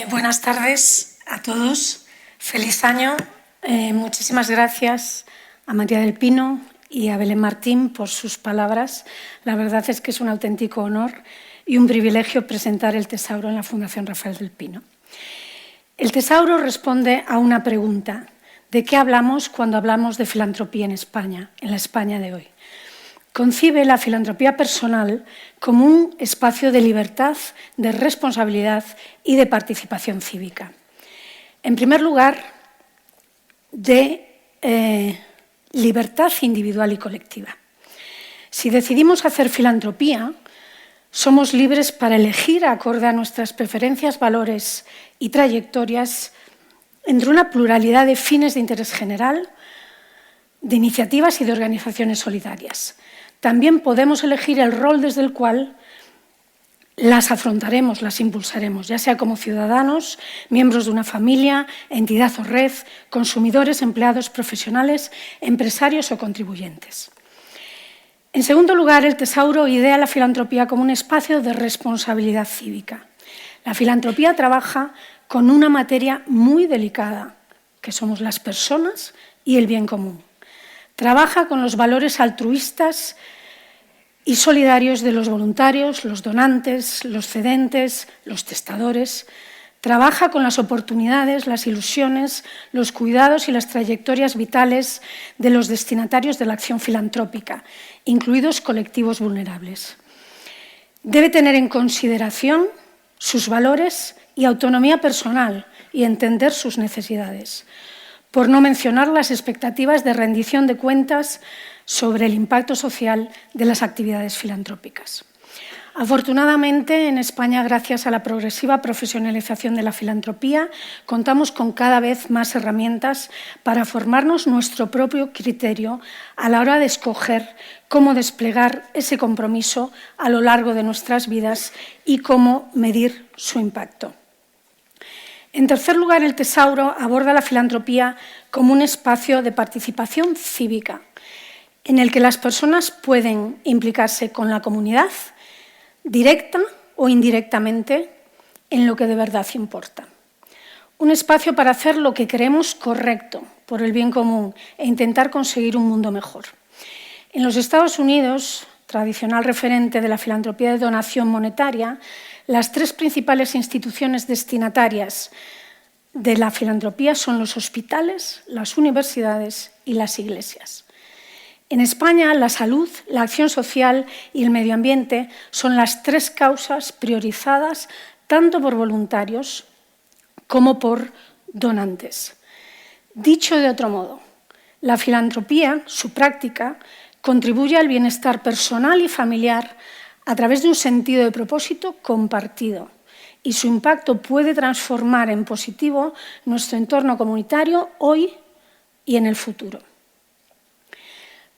Buenas tardes a todos. Feliz año. Muchísimas gracias a María del Pino y a Belén Martín por sus palabras. La verdad es que es un auténtico honor y un privilegio presentar el Tesauro en la Fundación Rafael del Pino. El Tesauro responde a una pregunta: ¿de qué hablamos cuando hablamos de filantropía en España, en la España de hoy? Concibe la filantropía personal como un espacio de libertad, de responsabilidad y de participación cívica. En primer lugar, de libertad individual y colectiva. Si decidimos hacer filantropía, somos libres para elegir, acorde a nuestras preferencias, valores y trayectorias, entre una pluralidad de fines de interés general, de iniciativas y de organizaciones solidarias. También podemos elegir el rol desde el cual las afrontaremos, las impulsaremos, ya sea como ciudadanos, miembros de una familia, entidad o red, consumidores, empleados, profesionales, empresarios o contribuyentes. En segundo lugar, el Tesauro idea la filantropía como un espacio de responsabilidad cívica. La filantropía trabaja con una materia muy delicada, que somos las personas y el bien común. Trabaja con los valores altruistas y solidarios de los voluntarios, los donantes, los cedentes, los testadores. Trabaja con las oportunidades, las ilusiones, los cuidados y las trayectorias vitales de los destinatarios de la acción filantrópica, incluidos colectivos vulnerables. Debe tener en consideración sus valores y autonomía personal y entender sus necesidades, por no mencionar las expectativas de rendición de cuentas sobre el impacto social de las actividades filantrópicas. Afortunadamente, en España, gracias a la progresiva profesionalización de la filantropía, contamos con cada vez más herramientas para formarnos nuestro propio criterio a la hora de escoger cómo desplegar ese compromiso a lo largo de nuestras vidas y cómo medir su impacto. En tercer lugar, el Tesauro aborda la filantropía como un espacio de participación cívica, en el que las personas pueden implicarse con la comunidad, directa o indirectamente, en lo que de verdad importa. Un espacio para hacer lo que creemos correcto por el bien común e intentar conseguir un mundo mejor. En los Estados Unidos, tradicional referente de la filantropía de donación monetaria, las tres principales instituciones destinatarias de la filantropía son los hospitales, las universidades y las iglesias. En España, la salud, la acción social y el medio ambiente son las tres causas priorizadas tanto por voluntarios como por donantes. Dicho de otro modo, la filantropía, su práctica, contribuye al bienestar personal y familiar a través de un sentido de propósito compartido, y su impacto puede transformar en positivo nuestro entorno comunitario hoy y en el futuro.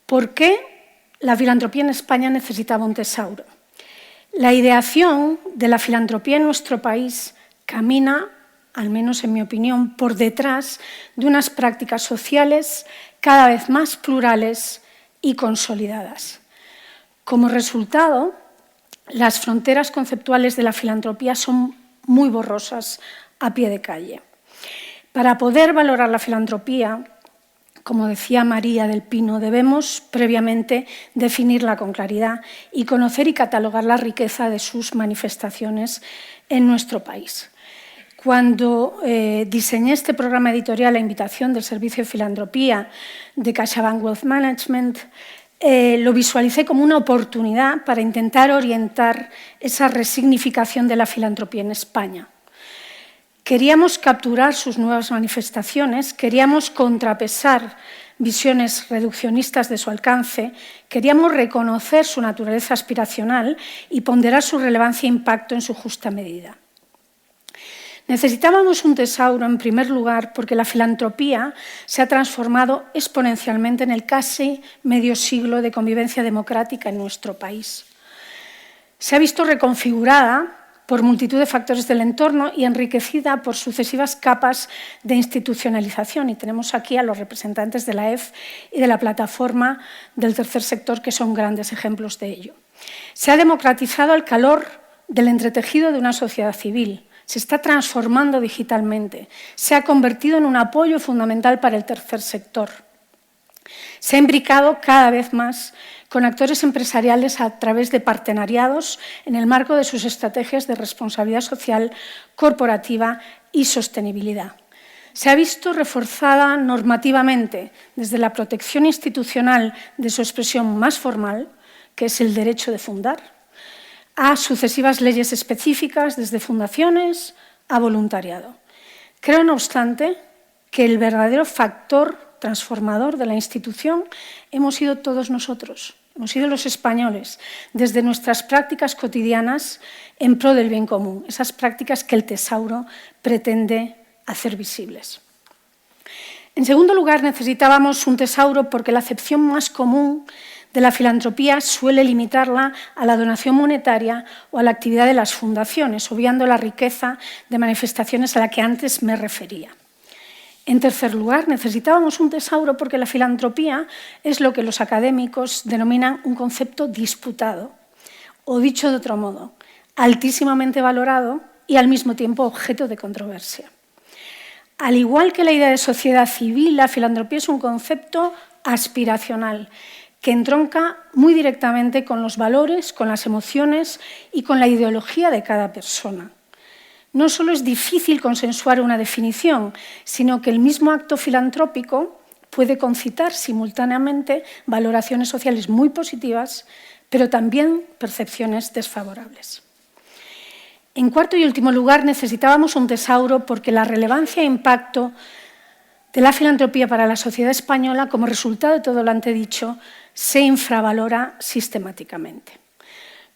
¿Por qué la filantropía en España necesitaba un tesauro? La ideación de la filantropía en nuestro país camina, al menos en mi opinión, por detrás de unas prácticas sociales cada vez más plurales y consolidadas. Como resultado, las fronteras conceptuales de la filantropía son muy borrosas a pie de calle. Para poder valorar la filantropía, como decía María del Pino, debemos previamente definirla con claridad y conocer y catalogar la riqueza de sus manifestaciones en nuestro país. Cuando diseñé este programa editorial a invitación del Servicio de Filantropía de CaixaBank Wealth Management, lo visualicé como una oportunidad para intentar orientar esa resignificación de la filantropía en España. Queríamos capturar sus nuevas manifestaciones, queríamos contrapesar visiones reduccionistas de su alcance, queríamos reconocer su naturaleza aspiracional y ponderar su relevancia e impacto en su justa medida. Necesitábamos un tesauro, en primer lugar, porque la filantropía se ha transformado exponencialmente en el casi medio siglo de convivencia democrática en nuestro país. Se ha visto reconfigurada por multitud de factores del entorno y enriquecida por sucesivas capas de institucionalización. Y tenemos aquí a los representantes de la EF y de la plataforma del tercer sector, que son grandes ejemplos de ello. Se ha democratizado el calor del entretejido de una sociedad civil. se está transformando digitalmente, se ha convertido en un apoyo fundamental para el tercer sector. Se ha imbricado cada vez más con actores empresariales a través de partenariados en el marco de sus estrategias de responsabilidad social, corporativa y sostenibilidad. Se ha visto reforzada normativamente desde la protección institucional de su expresión más formal, que es el derecho de fundar, a sucesivas leyes específicas, desde fundaciones a voluntariado. Creo, no obstante, que el verdadero factor transformador de la institución hemos sido todos nosotros, hemos sido los españoles, desde nuestras prácticas cotidianas en pro del bien común, esas prácticas que el Tesauro pretende hacer visibles. En segundo lugar, necesitábamos un Tesauro porque la acepción más común de la filantropía suele limitarla a la donación monetaria o a la actividad de las fundaciones, obviando la riqueza de manifestaciones a la que antes me refería. En tercer lugar, necesitábamos un Tesauro porque la filantropía es lo que los académicos denominan un concepto disputado, o dicho de otro modo, altísimamente valorado y al mismo tiempo objeto de controversia. Al igual que la idea de sociedad civil, la filantropía es un concepto aspiracional que entronca muy directamente con los valores, con las emociones y con la ideología de cada persona. No solo es difícil consensuar una definición, sino que el mismo acto filantrópico puede concitar simultáneamente valoraciones sociales muy positivas, pero también percepciones desfavorables. En cuarto y último lugar, necesitábamos un Tesauro porque la relevancia e impacto de la filantropía para la sociedad española, como resultado de todo lo antedicho, se infravalora sistemáticamente.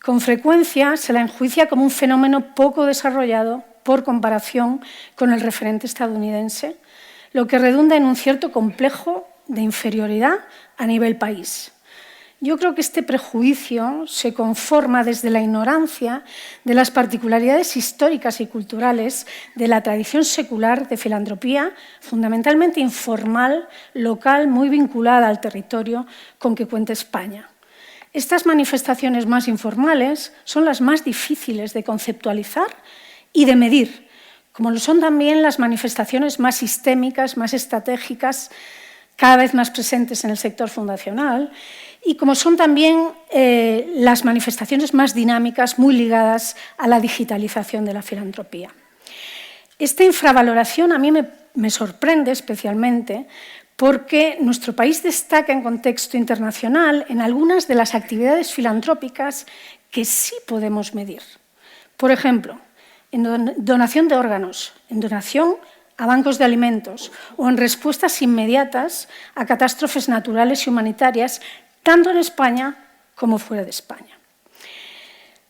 Con frecuencia se la enjuicia como un fenómeno poco desarrollado por comparación con el referente estadounidense, lo que redunda en un cierto complejo de inferioridad a nivel país. Yo creo que este prejuicio se conforma desde la ignorancia de las particularidades históricas y culturales de la tradición secular de filantropía, fundamentalmente informal, local, muy vinculada al territorio con que cuenta España. Estas manifestaciones más informales son las más difíciles de conceptualizar y de medir, como lo son también las manifestaciones más sistémicas, más estratégicas, cada vez más presentes en el sector fundacional, y como son también las manifestaciones más dinámicas, muy ligadas a la digitalización de la filantropía. Esta infravaloración a mí me sorprende especialmente porque nuestro país destaca en contexto internacional en algunas de las actividades filantrópicas que sí podemos medir. Por ejemplo, en donación de órganos, en donación a bancos de alimentos o en respuestas inmediatas a catástrofes naturales y humanitarias, tanto en España como fuera de España.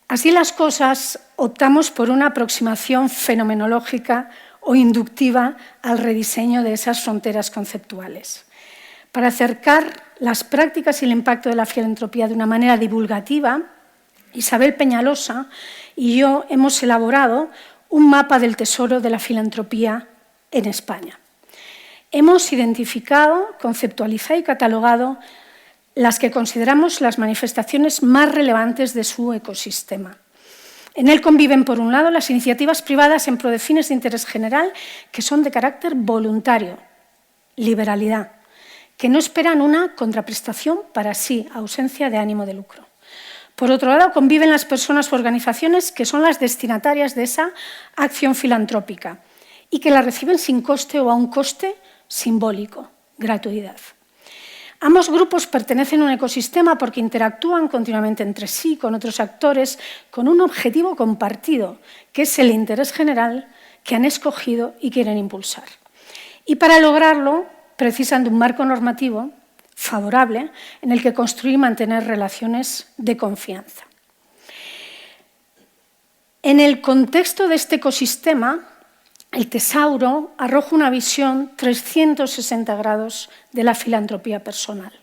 Así las cosas, optamos por una aproximación fenomenológica o inductiva al rediseño de esas fronteras conceptuales. Para acercar las prácticas y el impacto de la filantropía de una manera divulgativa, Isabel Peñalosa y yo hemos elaborado un mapa del tesoro de la filantropía en España. Hemos identificado, conceptualizado y catalogado las que consideramos las manifestaciones más relevantes de su ecosistema. En él conviven, por un lado, las iniciativas privadas en pro de fines de interés general, que son de carácter voluntario, liberalidad, que no esperan una contraprestación para sí, ausencia de ánimo de lucro. Por otro lado, conviven las personas o organizaciones que son las destinatarias de esa acción filantrópica y que la reciben sin coste o a un coste simbólico, gratuidad. Ambos grupos pertenecen a un ecosistema porque interactúan continuamente entre sí, con otros actores, con un objetivo compartido, que es el interés general que han escogido y quieren impulsar. Y para lograrlo precisan de un marco normativo favorable en el que construir y mantener relaciones de confianza. En el contexto de este ecosistema, el Tesauro arroja una visión 360 grados de la filantropía personal.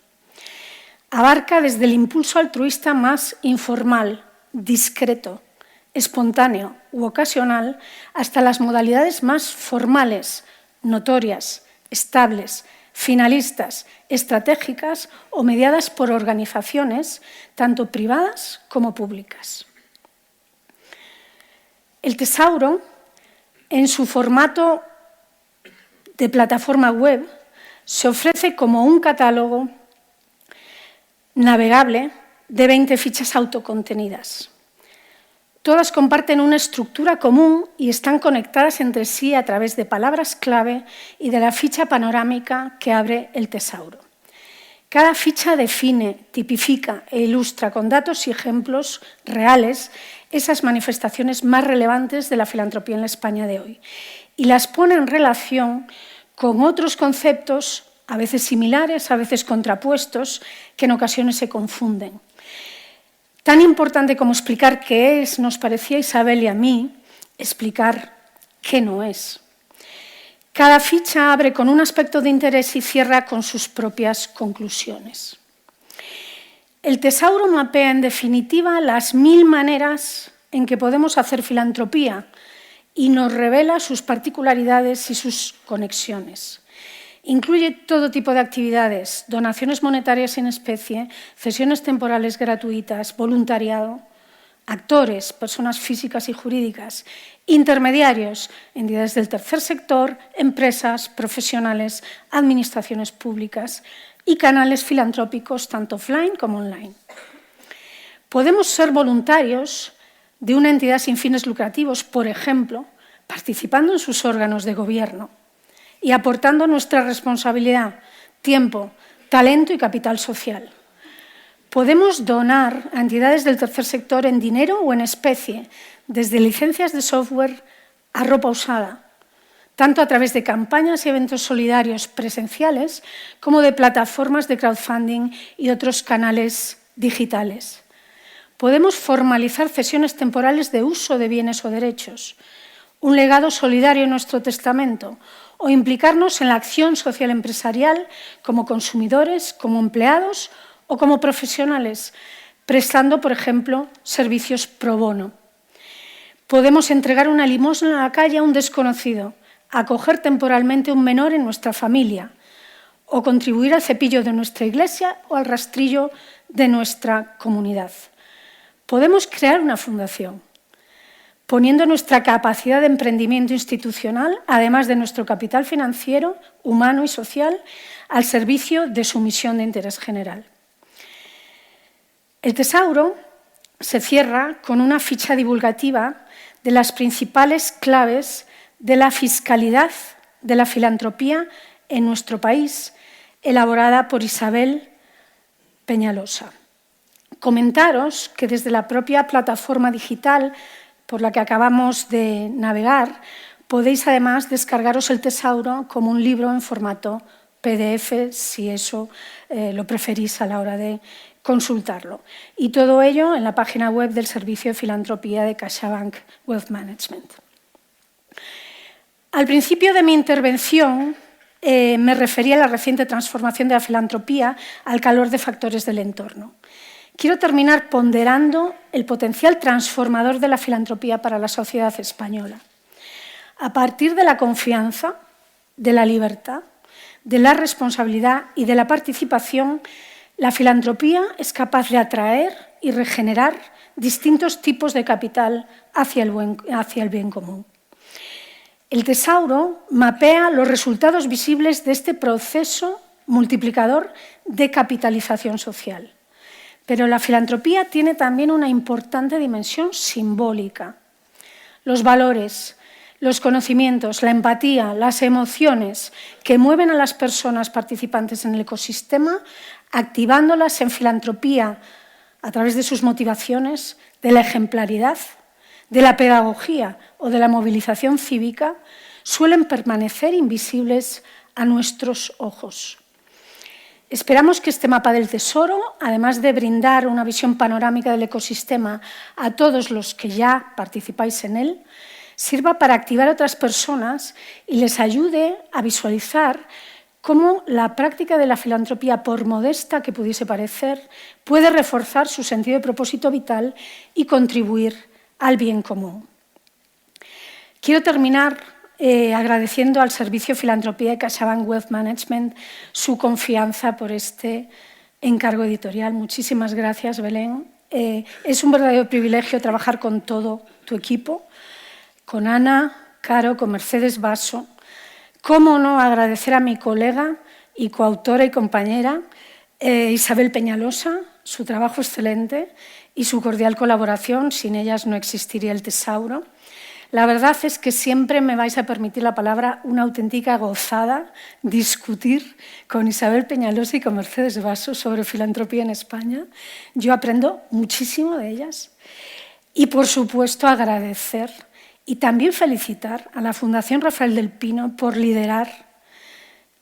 Abarca desde el impulso altruista más informal, discreto, espontáneo u ocasional, hasta las modalidades más formales, notorias, estables, finalistas, estratégicas o mediadas por organizaciones, tanto privadas como públicas. El Tesauro En su formato de plataforma web se ofrece como un catálogo navegable de 20 fichas autocontenidas. Todas comparten una estructura común y están conectadas entre sí a través de palabras clave y de la ficha panorámica que abre el tesauro. Cada ficha define, tipifica e ilustra con datos y ejemplos reales esas manifestaciones más relevantes de la filantropía en la España de hoy y las pone en relación con otros conceptos, a veces similares, a veces contrapuestos, que en ocasiones se confunden. Tan importante como explicar qué es, nos parecía a Isabel y a mí, explicar qué no es. Cada ficha abre con un aspecto de interés y cierra con sus propias conclusiones. El tesauro mapea, en definitiva, las 1000 maneras en que podemos hacer filantropía y nos revela sus particularidades y sus conexiones. Incluye todo tipo de actividades, donaciones monetarias en especie, cesiones temporales gratuitas, voluntariado, actores, personas físicas y jurídicas, intermediarios, entidades del tercer sector, empresas, profesionales, administraciones públicas y canales filantrópicos tanto offline como online. Podemos ser voluntarios de una entidad sin fines lucrativos, por ejemplo, participando en sus órganos de gobierno y aportando nuestra responsabilidad, tiempo, talento y capital social. Podemos donar a entidades del tercer sector en dinero o en especie, desde licencias de software a ropa usada, tanto a través de campañas y eventos solidarios presenciales como de plataformas de crowdfunding y otros canales digitales. Podemos formalizar cesiones temporales de uso de bienes o derechos, un legado solidario en nuestro testamento o implicarnos en la acción social empresarial como consumidores, como empleados o como profesionales, prestando, por ejemplo, servicios pro bono. Podemos entregar una limosna en la calle a un desconocido, acoger temporalmente a un menor en nuestra familia o contribuir al cepillo de nuestra iglesia o al rastrillo de nuestra comunidad. Podemos crear una fundación, poniendo nuestra capacidad de emprendimiento institucional, además de nuestro capital financiero, humano y social, al servicio de su misión de interés general. El tesauro se cierra con una ficha divulgativa de las principales claves de la fiscalidad de la filantropía en nuestro país, elaborada por Isabel Peñalosa. Comentaros que desde la propia plataforma digital por la que acabamos de navegar, podéis además descargaros el tesauro como un libro en formato PDF, si eso lo preferís a la hora de consultarlo. Y todo ello en la página web del Servicio de Filantropía de CaixaBank Wealth Management. Al principio de mi intervención me refería a la reciente transformación de la filantropía al calor de factores del entorno. Quiero terminar ponderando el potencial transformador de la filantropía para la sociedad española. A partir de la confianza, de la libertad, de la responsabilidad y de la participación, la filantropía es capaz de atraer y regenerar distintos tipos de capital hacia el bien común. El tesauro mapea los resultados visibles de este proceso multiplicador de capitalización social. Pero la filantropía tiene también una importante dimensión simbólica. Los valores, los conocimientos, la empatía, las emociones que mueven a las personas participantes en el ecosistema, activándolas en filantropía a través de sus motivaciones, de la ejemplaridad, de la pedagogía o de la movilización cívica, suelen permanecer invisibles a nuestros ojos. Esperamos que este mapa del tesoro, además de brindar una visión panorámica del ecosistema a todos los que ya participáis en él, sirva para activar a otras personas y les ayude a visualizar cómo la práctica de la filantropía, por modesta que pudiese parecer, puede reforzar su sentido de propósito vital y contribuir al bien común. Quiero terminar agradeciendo al Servicio de Filantropía de CaixaBank Wealth Management su confianza por este encargo editorial. Muchísimas gracias, Belén. Es un verdadero privilegio trabajar con todo tu equipo, con Ana, Caro, con Mercedes Basso. ¿Cómo no agradecer a mi colega y coautora y compañera Isabel Peñalosa, su trabajo excelente y su cordial colaboración? Sin ellas no existiría el Tesauro. La verdad es que siempre me vais a permitir la palabra una auténtica gozada discutir con Isabel Peñalosa y con Mercedes Basso sobre filantropía en España. Yo aprendo muchísimo de ellas. Y, por supuesto, agradecer y también felicitar a la Fundación Rafael del Pino por liderar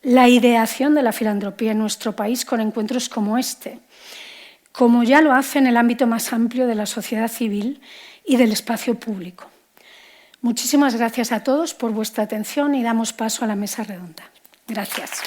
la ideación de la filantropía en nuestro país con encuentros como este, como ya lo hace en el ámbito más amplio de la sociedad civil y del espacio público. Muchísimas gracias a todos por vuestra atención y damos paso a la mesa redonda. Gracias.